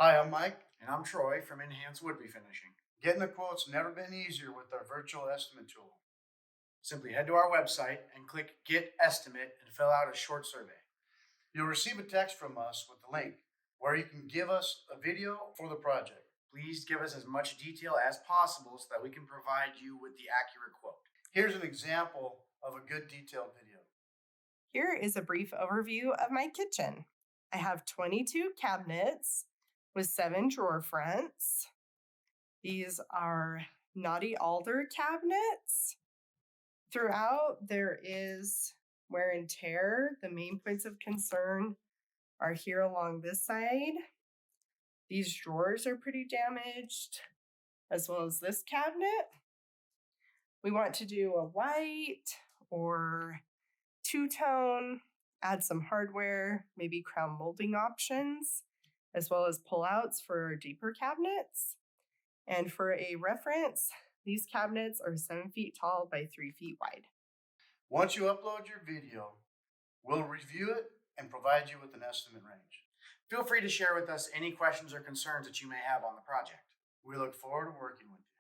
Hi, I'm Mike. And I'm Troy from N-Hance Wood Refinishing. Getting a quote's never been easier with our virtual estimate tool. Simply head to our website and click Get Estimate and fill out a short survey. You'll receive a text from us with the link where you can give us a video for the project. Please give us as much detail as possible so that we can provide you with the accurate quote. Here's an example of a good detailed video. Here is a brief overview of my kitchen. I have 22 cabinets with 7 drawer fronts. These are knotty alder cabinets. Throughout, there is wear and tear. The main points of concern are here along this side. These drawers are pretty damaged, as well as this cabinet. We want to do a white or two-tone, add some hardware, maybe crown molding options, as well as pullouts for deeper cabinets. And for a reference, these cabinets are 7 feet tall by 3 feet wide. Once you upload your video, we'll review it and provide you with an estimate range. Feel free to share with us any questions or concerns that you may have on the project. We look forward to working with you.